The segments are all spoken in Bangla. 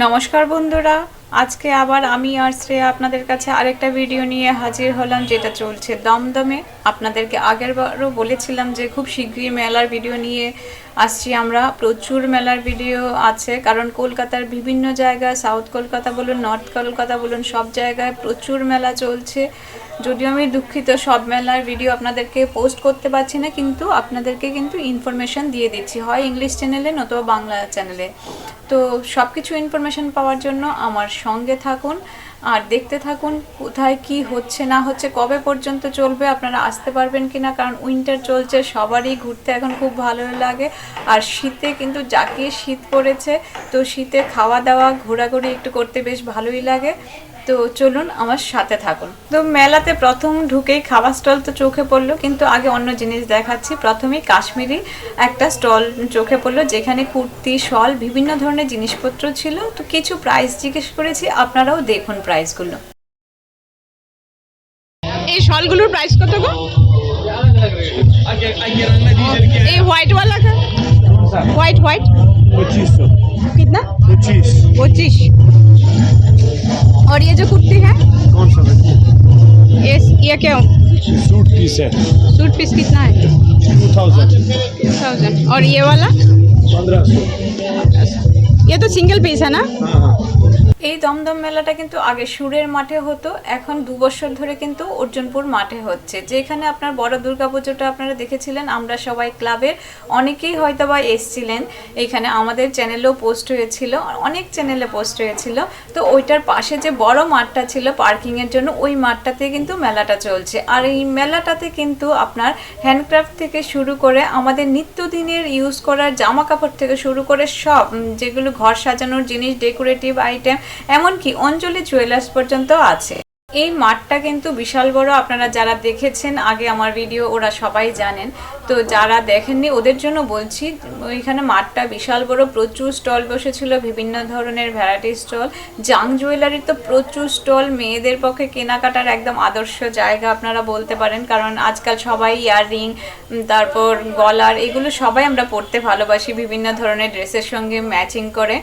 নমস্কার বন্ধুরা, আজকে আবার আমি আর শ্রেয়া আপনাদের কাছে আরেকটা ভিডিও নিয়ে হাজির হলাম, যেটা চলছে দমদমে। আপনাদেরকে আগেরবারও বলেছিলাম যে খুব শীঘ্রই মেলার ভিডিও নিয়ে আসছি আমরা। প্রচুর মেলার ভিডিও আছে, কারণ কলকাতার বিভিন্ন জায়গায়, সাউথ কলকাতা বলুন, নর্থ কলকাতা বলুন, সব জায়গায় প্রচুর মেলা চলছে। যদিও আমি দুঃখিত, সব মেলার ভিডিও আপনাদেরকে পোস্ট করতে পারছি না, কিন্তু আপনাদেরকে কিন্তু ইনফরমেশান দিয়ে দিচ্ছি, হয় ইংলিশ চ্যানেলে নতুবা বাংলা চ্যানেলে। তো সব কিছু ইনফরমেশান পাওয়ার জন্য আমার সঙ্গে থাকুন আর দেখতে থাকুন কোথায় কি হচ্ছে না হচ্ছে, কবে পর্যন্ত চলবে, আপনারা আসতে পারবেন কিনা, কারণ উইন্টার চলছে, সবারই ঘুরতে এখন খুব ভালো লাগে। আর শীতে কিন্তু জাঁকিয়ে শীত পড়েছে, তো শীতে খাওয়া দাওয়া ঘোরাঘুরি একটু করতে বেশ ভালোই লাগে। তো চলুন আমার সাথে থাকুন। তো মেলাতে প্রথম ঢুকেই খাবার স্টল তো চোখে পড়লো, কিন্তু আগে অন্য জিনিস দেখাচ্ছি। প্রথমেই কাশ্মীরি একটা স্টল চোখে পড়লো, যেখানে কুর্তি, শল, বিভিন্ন ধরনের জিনিসপত্র ছিল। তো কিছু প্রাইস জিজ্ঞেস করেছি, আপনারাও দেখুন প্রাইসগুলো। এই শলগুলোর প্রাইস কত গো? এই হোয়াইট वाला का व्हाइट 2500 कितना? 25 और ये जो कुर्ती है कौन सा ये क्या सूट पीस है सूट पीस कितना है? 2000 और ये वाला 1500 ये तो सिंगल पीस है ना? हाँ এই দমদম মেলাটা কিন্তু আগে সুরের মাঠে হতো, এখন 2 বছর ধরে কিন্তু অর্জুনপুর মাঠে হচ্ছে। যেখানে আপনার বড় দুর্গাপুজোটা আপনারা দেখেছিলেন, আমরা সবাই ক্লাবের অনেকেই হয়তো বা এসছিলেন, এইখানে আমাদের চ্যানেলেও পোস্ট হয়েছিল, অনেক চ্যানেলে পোস্ট হয়েছিল। তো ওইটার পাশে যে বড় মাঠটা ছিল পার্কিংয়ের জন্য, ওই মাঠটাতে কিন্তু মেলাটা চলছে। আর এই মেলাটাতে কিন্তু আপনার হ্যান্ডক্রাফট থেকে শুরু করে আমাদের নিত্যদিনের ইউজ করার জামা কাপড় থেকে শুরু করে সব যেগুলো ঘর সাজানোর জিনিস, ডেকোরেটিভ আইটেম, এমনকি অঞ্জলি জুয়েলার্স পর্যন্ত আছে। এই মাঠটা কিন্তু বিশাল বড়, আপনারা যারা দেখেছেন আগে আমার ভিডিও ওরা সবাই জানেন। তো যারা দেখেননি ওদের জন্য বলছি, ওইখানে মাঠটা বিশাল বড়, প্রচুর স্টল বসেছিল, বিভিন্ন ধরনের ভ্যারাইটি স্টল। জাং জুয়েলারির তো প্রচুর স্টল, মেয়েদের পক্ষে কেনাকাটার একদম আদর্শ জায়গা আপনারা বলতে পারেন, কারণ আজকাল সবাই ইয়াররিং, তারপর গলার, এগুলো সবাই আমরা পরতে ভালোবাসি, বিভিন্ন ধরনের ড্রেসের সঙ্গে ম্যাচিং করে।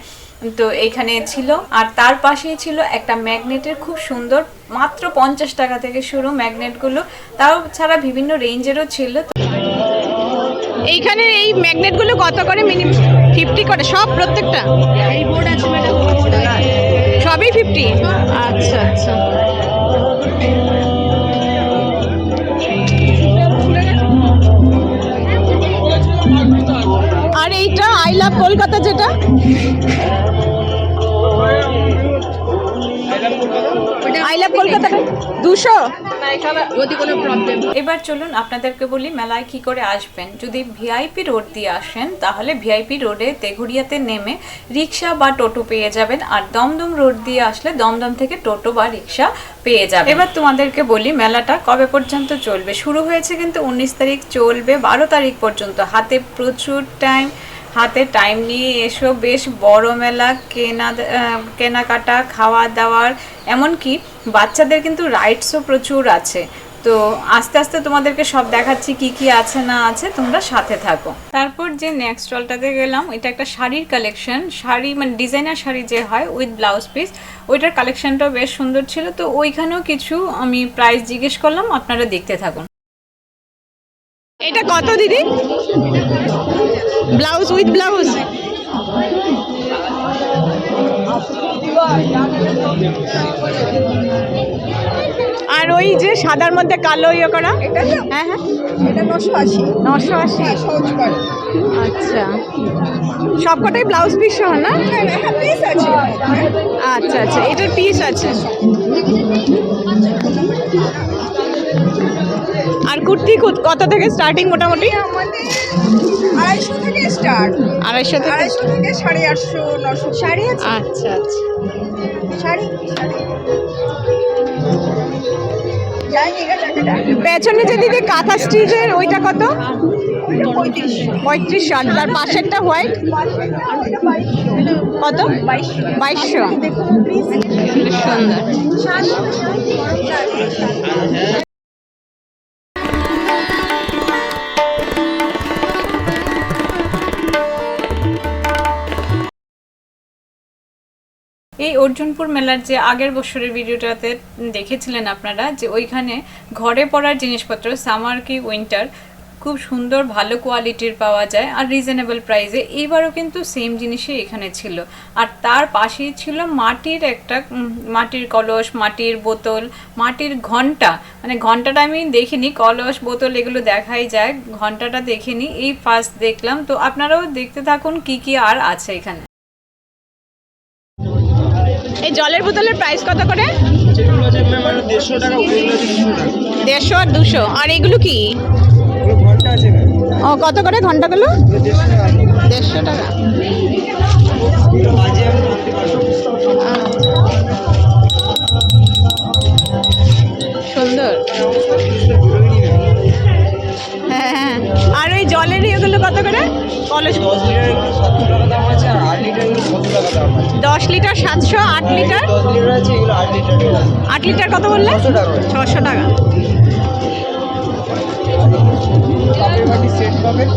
তো এইখানে ছিল, আর তার পাশেই ছিল একটা ম্যাগনেটের খুব সুন্দর, মাত্র 50 টাকা থেকে শুরু ম্যাগনেটগুলো, তাও ছাড়া বিভিন্ন রেঞ্জেরও ছিল। এইখানে এই ম্যাগনেটগুলো কত করে? মিনিমাম 50 করে সব, প্রত্যেকটা? এই বোর্ড আছে ম্যাডাম, সবই 50? আচ্ছা আচ্ছা। আর এইটা আই লাভ কলকাতা, যেটা আই লাভ কলকাতা 200? এবার চলুন আপনাদেরকে বলি মেলায় কি করে আসবেন। যদি ভিআইপি রোড দিয়ে আসেন, তাহলে ভিআইপি রোডে তেঘুরিয়াতে নেমে রিক্সা বা টোটো পেয়ে যাবেন, আর দমদম রোড দিয়ে আসলে দমদম থেকে টোটো বা রিক্সা পেয়ে যাবেন। এবার তোমাদেরকে বলি মেলাটা কবে পর্যন্ত চলবে। শুরু হয়েছে কিন্তু 19 তারিখ, চলবে 12 তারিখ পর্যন্ত। হাতে প্রচুর টাইম নিয়ে এসো, বেশ বড় মেলা, কেনাকাটা, খাওয়া দাওয়ার, এমনকি বাচ্চাদের কিন্তু রাইডসও প্রচুর আছে। তো আস্তে আস্তে তোমাদেরকে সব দেখাচ্ছি কি কি আছে না আছে, তোমরা সাথে থাকো। তারপর যে নেক্সট স্টলটাতে গেলাম, এটা একটা শাড়ির কালেকশন, শাড়ি মানে ডিজাইনার শাড়ি যে হয় উইথ ব্লাউজ পিস, ওইটার কালেকশনটাও বেশ সুন্দর ছিল। তো ওইখানেও কিছু আমি প্রাইস জিজ্ঞেস করলাম, আপনারা দেখতে থাকুন। এটা কত দিদি? Blouse with blouse? আর ওই যে সাদার মধ্যে কালো ইয়ে করা, হ্যাঁ হ্যাঁ, এটা 980 980। সহজ করে। আচ্ছা, সবকটাই ব্লাউজ পিস সহ না? হ্যাঁ পিস আছে। আচ্ছা আচ্ছা, এটার পিস আছে। আর কুর্তি কত থেকে স্টার্টিং মোটামুটি? আমাদের 250 থেকে স্টার্ট। 250 থেকে? 250 থেকে 850 900 শাড়ি আছে। আচ্ছা আচ্ছা, শাড়ি পেছনে যে দিদি কাঁথা স্টিচের, ওইটা কত? 35। আর তার পাশেরটা হোয়াইট কত? 2200। সুন্দর। এই অর্জুনপুর মেলার যে আগের বছরের ভিডিওটাতে দেখেছিলেন আপনারা, যে ওইখানে ঘরে পরার জিনিসপত্র সামার কি উইন্টার খুব সুন্দর ভালো কোয়ালিটির পাওয়া যায় আর রিজনেবল প্রাইসে। এইবারও কিন্তু সেম জিনিসই এখানে ছিল। আর তার পাশেই ছিল মাটির একটা মাটির কলস, মাটির বোতল, মাটির ঘন্টা। মানে ঘন্টাটা আমি দেখিনি, কলস বোতল এগুলো দেখাই যায়, ঘন্টাটা দেখিনি, এই ফার্স্ট দেখলাম। তো আপনারাও দেখতে থাকুন কি কি আর আছে এখানে। এই জলের বোতলের প্রাইস কত করে? 150 টাকা, 150 আর 200। আর এগুলো কি? ঘন্টা আছে না, ও কত করে ঘন্টাগুলো? 150 টাকা। 150 টাকা। বাজে আমি ভাবতে পারবো। সুন্দর। হ্যাঁ হ্যাঁ। আর ওই জলের এগুলো কত করে? কলস 10 লিটার 700 টাকা দাম আছে, আর 8 লিটার 700 টাকা দাম আছে। 10 লিটার 700, 8 লিটার 10 লিটার আছে, এগুলো 8 লিটার। 8 লিটার কত বললে? 600 টাকা। 600 টাকা। কাপের বাটি সেট পাবেন,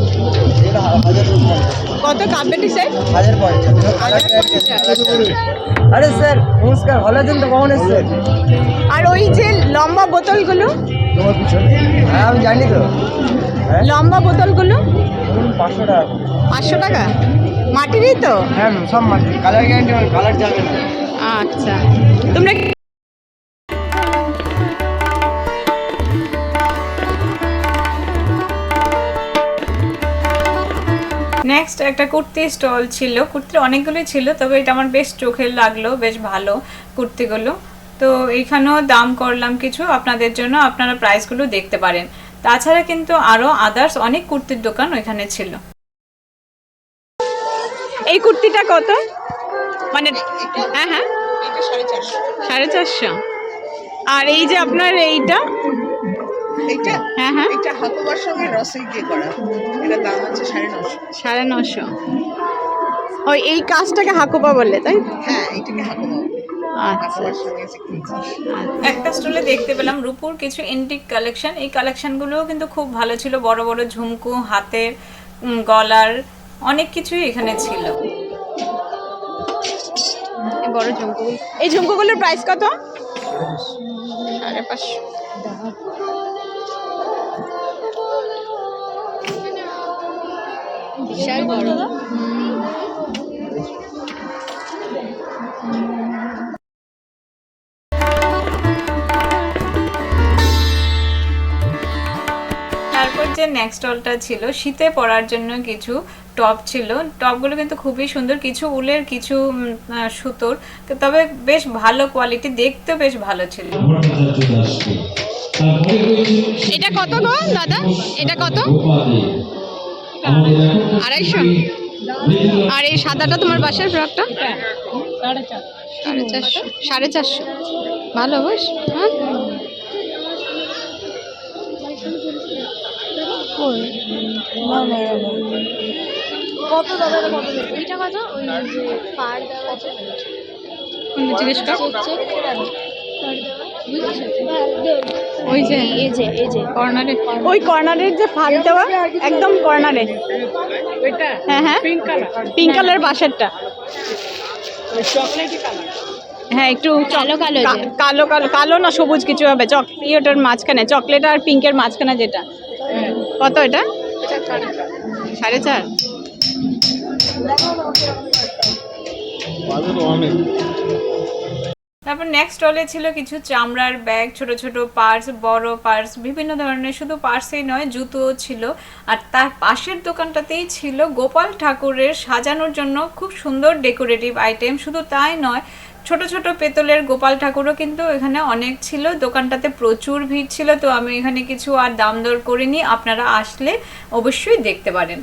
এটা 1050। কত কাপের সেট? 1050। আরে স্যার নমস্কার, ভালো আছেন তো? কখন এসছেন? আর ওই যে লম্বা বোতলগুলো? তোমার পিছনে? হ্যাঁ আমি জানি তো। হ্যাঁ লম্বা বোতলগুলো? 500 টাকা। 500 টাকা। মাটিরই তো? হ্যাঁ ম্যাম, সব মাটি, কালার গ্যারান্টি, কালার যাবে না। আচ্ছা। তোমরা নেক্সট একটা কুর্তি স্টল ছিল। কুর্তি অনেকগুলোই ছিল, তবে এটা আমার বেশ চোখে লাগলো, বেশ ভালো কুর্তিগুলো। তো এইখানেও দাম করলাম কিছু আপনাদের জন্য, আপনারা প্রাইসগুলো দেখতে পারেন। তাছাড়া কিন্তু আরও আদার্স অনেক কুর্তির দোকান ওইখানে ছিল। এই কুর্তিটা কত? মানে হ্যাঁ হ্যাঁ, 450। আর এই যে আপনার এইটা? এটা হ্যাঁ হ্যাঁ, এটা হাকুবার সঙ্গে রসই দিয়ে করা, এটা দাম আছে 950। 950। ওই এই কাজটাকে হাকুপা বললে তাই? হ্যাঁ এটাকে হাকুবা আচ্ছা। হাকুবার সঙ্গে যে কিনছি। একটা স্টলে দেখতে পেলাম রূপুর কিছু এন্টিক কালেকশন। এই কালেকশনগুলোও কিন্তু খুব ভালো ছিল, বড় বড় ঝুমকো, হাতের গলার অনেক কিছুই এখানে ছিল। এই বড় ঝুমকোগুলো, এই ঝুমকোগুলোর প্রাইস কত? 550। বিশাল বড়। তারপর যে নেক্সট স্টলটা ছিল শীতে পরার জন্য কিছু টপ ছিল। টপগুলো কিন্তু খুবই সুন্দর, কিছু উলের কিছু সুতোর, তবে বেশ ভালো কোয়ালিটি, দেখতেও বেশ ভালো ছিল। এটা কত গো দাদা? এটা কত? 250। আর এই সাদাটা তোমার বাসার ফ্রকটা? 450। 450 ভালো বেশ। হ্যাঁ কত দাদা, কত এটা কত? ওই যে পার দেওয়া আছে, জিজ্ঞেস কর। ওই যে এই যে কর্নারে, ওই কর্নারের যে ফাঁক দেওয়া, একদম কর্নারে। হ্যাঁ হ্যাঁ, পিঙ্ক কালার বাসারটা। হ্যাঁ একটু কালো কালো যে। কালো কালো, কালো না সবুজ কিছু হবে, ইয়েটার মাঝখানে, চকলেট আর পিঙ্কের মাঝখানে যেটা। কত এটা? 450। তারপর নেক্সট স্টলে ছিল কিছু চামড়ার ব্যাগ, ছোট ছোট পার্স, বড় পার্স, বিভিন্ন ধরনের, শুধু পার্সেই নয় জুতোও ছিল। আর তার পাশের দোকানটাতেই ছিল গোপাল ঠাকুরের সাজানোর জন্য খুব সুন্দর ডেকোরেটিভ আইটেম। শুধু তাই নয়, ছোট ছোট পেতলের গোপাল ঠাকুরও কিন্তু এখানে অনেক ছিল। দোকানটাতে প্রচুর ভিড় ছিল, তো আমি এখানে কিছু আর দাম দর করিনি, আপনারা আসলে অবশ্যই দেখতে পারেন।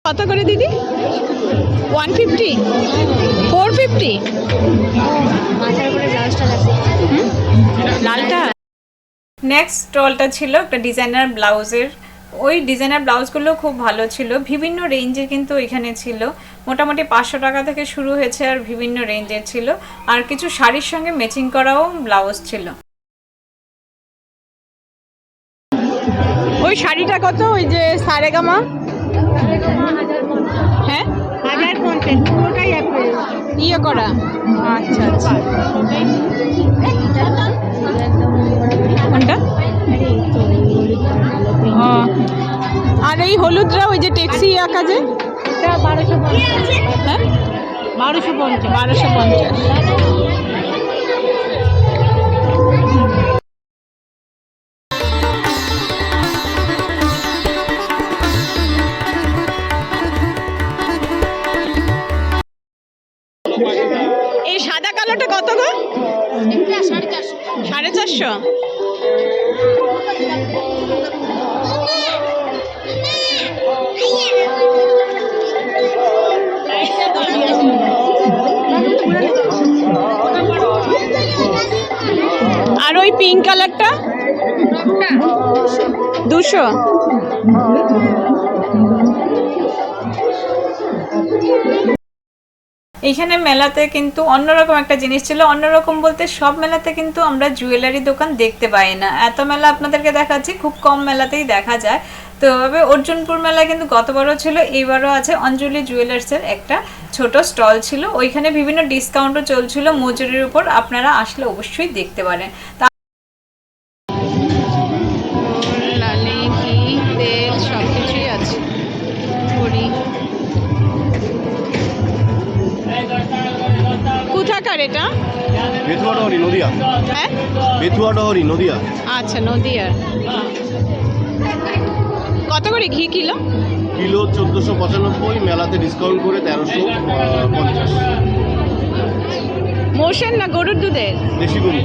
কত করে দিদি? 150? 450? মাথার উপরে ব্লাউজটা লাগবে। লালটা নেক্সট স্টলটা ছিল একটা ডিজাইনার ব্লাউজের। ওই ডিজাইনার ব্লাউজগুলো খুব ভালো ছিল, বিভিন্ন রেঞ্জের কিন্তু এখানে ছিল, মোটামুটি 500 টাকা থেকে শুরু হয়েছে আর বিভিন্ন রেঞ্জের ছিল, আর কিছু শাড়ির সঙ্গে ম্যাচিং করাও ব্লাউজ ছিল। ওই শাড়িটা কত, ওই যে সারেগামা? হ্যাঁ 1050 পুরোটাই ইয়ে করা। আচ্ছা আচ্ছা, কোনটা? ও, আর এই হলুদরা ওই যে ট্যাক্সি আঁকা যে, হ্যাঁ 1250। এই সাদা কালোটা কত গো? 450। আর ওই পিঙ্ক কালারটা 200। এইখানে মেলাতে কিন্তু অন্যরকম একটা জিনিস ছিল, অন্যরকম বলতে সব মেলাতে কিন্তু আমরা জুয়েলারি দোকান দেখতে পাই না, এত মেলা আপনাদেরকে দেখাচ্ছি, খুব কম মেলাতেই দেখা যায়। তো তবে অর্জুনপুর মেলায় কিন্তু গতবারও ছিল, এইবারও আছে। অঞ্জলি জুয়েলার্সের একটা ছোট স্টল ছিল, ওইখানে বিভিন্ন ডিসকাউন্টও চলছিল মজুরির উপর, আপনারা আসলে অবশ্যই দেখতে পারেন। লালি ঘি তেল সব কিছুই আছে। কোথাকার এটা? বেথুয়াডহরি নদিয়া। হ্যাঁ বেথুয়াডহরি নদিয়া। আচ্ছা, নদিয়ার। কত করে ঘি কিলো? কিলো 1495, মেলাতে ডিসকাউন্ট করে 1350। মোশন না গরুর দুধের? দেশি গরু।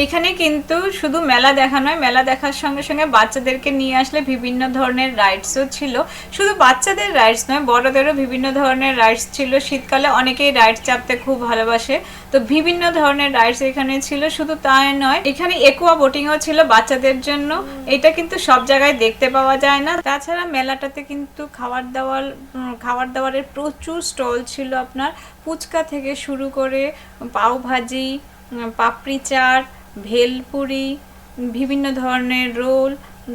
এখানে কিন্তু শুধু মেলা দেখা নয়, মেলা দেখার সঙ্গে সঙ্গে বাচ্চাদেরকে নিয়ে আসলে বিভিন্ন ধরনের রাইডসও ছিল। শুধু বাচ্চাদের রাইডস নয়, বড়দেরও বিভিন্ন ধরনের রাইডস ছিল। শীতকালে অনেকেই রাইডস চাপতে খুব ভালোবাসে, তো বিভিন্ন ধরনের রাইডস এখানে ছিল। শুধু তাই নয়, এখানে একুয়া বোটিংও ছিল বাচ্চাদের জন্য, এটা কিন্তু সব জায়গায় দেখতে পাওয়া যায় না। তাছাড়া মেলাটাতে কিন্তু খাবার দাবারের প্রচুর স্টল ছিল, আপনার ফুচকা থেকে শুরু করে পাও ভাজি, পাপড়ি চাট, ভেলপুরি, বিভিন্ন ধরনের রোল,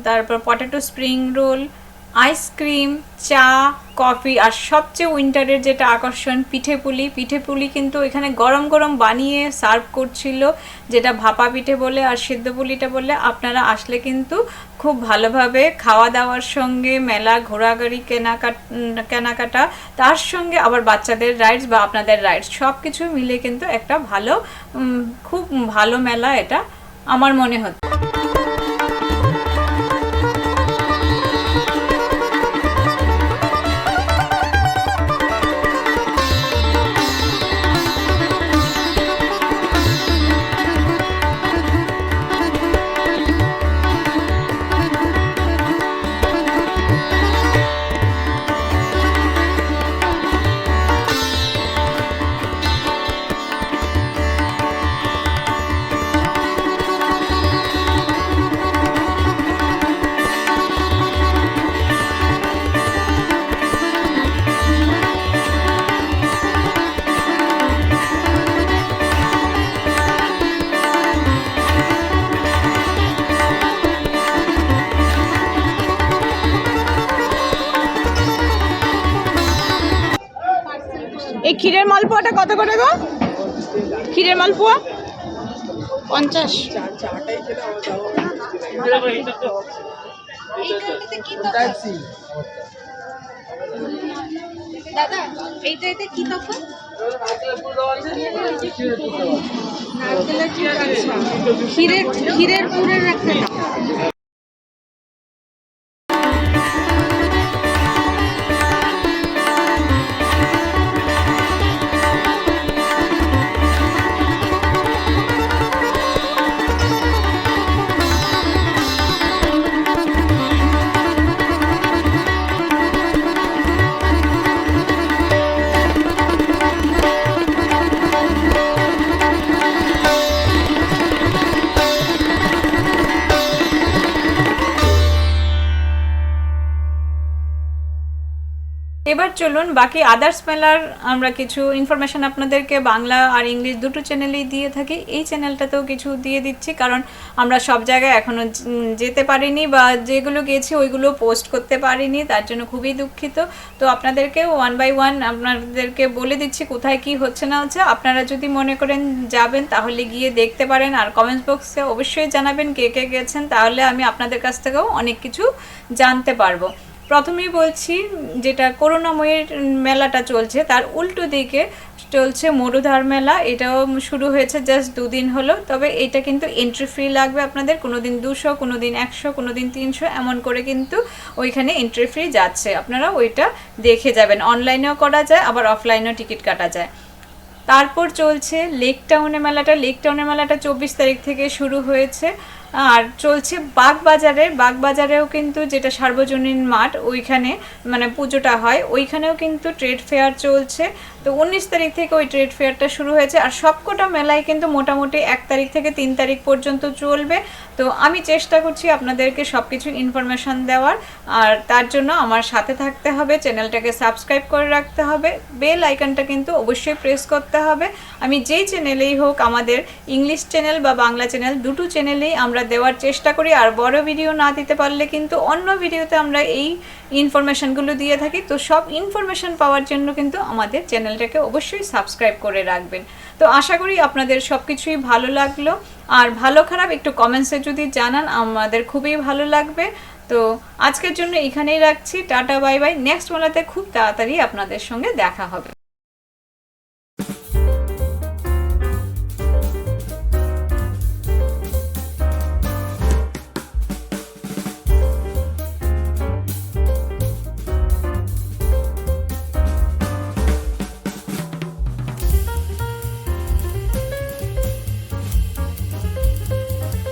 তারপর পটেটো স্প্রিং রোল, আইসক্রিম, চা, কফি, আর সবচেয়ে উইন্টারের যেটা আকর্ষণ পিঠেপুলি কিন্তু এখানে গরম গরম বানিয়ে সার্ভ করছিল, যেটা ভাপা পিঠে বলে আর সিদ্ধ পুলিটা বলে। আপনারা আসলে কিন্তু খুব ভালোভাবে খাওয়া দাওয়ার সঙ্গে মেলা ঘোরাঘুরি কেনাকাটা, তার সঙ্গে আবার বাচ্চাদের রাইডস বা আপনাদের রাইডস সব কিছু মিলে কিন্তু একটা খুব ভালো মেলা এটা আমার মনে হচ্ছে। ক্ষীরের মালপোয়াটা কত করে গো? ক্ষীরের মালপোয়া 50। দাদা এইটাতে কি তফাৎ? ক্ষীরের পুরের একটা দাম। এবার চলুন বাকি আদার্স মেলার আমরা কিছু ইনফরমেশন আপনাদেরকে বাংলা আর ইংলিশ দুটো চ্যানেলেই দিয়ে থাকি। এই চ্যানেলটাতেও কিছু দিয়ে দিচ্ছি, কারণ আমরা সব জায়গায় এখনও যেতে পারিনি বা যেগুলো গেছি ওইগুলো পোস্ট করতে পারিনি, তার জন্য খুবই দুঃখিত। তো আপনাদেরকে ওয়ান বাই ওয়ান আপনাদেরকে বলে দিচ্ছি কোথায় কি হচ্ছে না হচ্ছে। আপনারা যদি মনে করেন যাবেন তাহলে গিয়ে দেখতে পারেন, আর কমেন্টস বক্সে অবশ্যই জানাবেন কে কে গেছেন, তাহলে আমি আপনাদের কাছ থেকেও অনেক কিছু জানতে পারবো। প্রথমেই বলছি, যেটা করুণাময়ীর মেলাটা চলছে তার উল্টো দিকে চলছে মরুধার মেলা। এটাও শুরু হয়েছে জাস্ট 2 দিন হলো, তবে এটা কিন্তু এন্ট্রি ফ্রি লাগবে আপনাদের। কোনো দিন 200, কোনো দিন 100, কোনো দিন 300, এমন করে কিন্তু ওইখানে এন্ট্রি ফ্রি যাচ্ছে। আপনারা ওইটা দেখে যাবেন, অনলাইনেও করা যায় আবার অফলাইনেও টিকিট কাটা যায়। তারপর চলছে লেক টাউনে মেলাটা। লেক টাউনের মেলাটা 24 তারিখ থেকে শুরু হয়েছে আর চলছে বাগবাজারেও কিন্তু, যেটা সার্বজনীন মাঠ, ওইখানে মানে পুজোটা হয়, ওইখানেও কিন্তু ট্রেড ফেয়ার চলছে। তো 19 তারিখ থেকে ওই ট্রেড ফেয়ারটা শুরু হয়েছে। আর সবকটা মেলায় কিন্তু মোটামুটি 1 তারিখ থেকে 3 তারিখ পর্যন্ত চলবে। তো আমি চেষ্টা করছি আপনাদেরকে সব কিছু ইনফরমেশান দেওয়ার, আর তার জন্য আমার সাথে থাকতে হবে, চ্যানেলটাকে সাবস্ক্রাইব করে রাখতে হবে, বেল আইকনটা কিন্তু অবশ্যই প্রেস করতে হবে। আমি যেই চ্যানেলেই হোক, আমাদের ইংলিশ চ্যানেল বা বাংলা চ্যানেল দুটো চ্যানেলেই আমরা দেওয়ার চেষ্টা করি। আর বড় ভিডিও না দিতে পারলে কিন্তু অন্য ভিডিওতে আমরা এই ইনফরমেশানগুলো দিয়ে থাকি। তো সব ইনফরমেশান পাওয়ার জন্য কিন্তু আমাদের চ্যানেলটাকে অবশ্যই সাবস্ক্রাইব করে রাখবেন। তো আশা করি আপনাদের সব কিছুই ভালো লাগলো, আর ভালো খারাপ একটু কমেন্টসে যদি জানান আমাদের খুবই ভালো লাগবে। তো আজকের জন্য এখানেই রাখছি, টাটা বাই বাই। নেক্সট মেলাতে খুব তাড়াতাড়ি আপনাদের সঙ্গে দেখা হবে।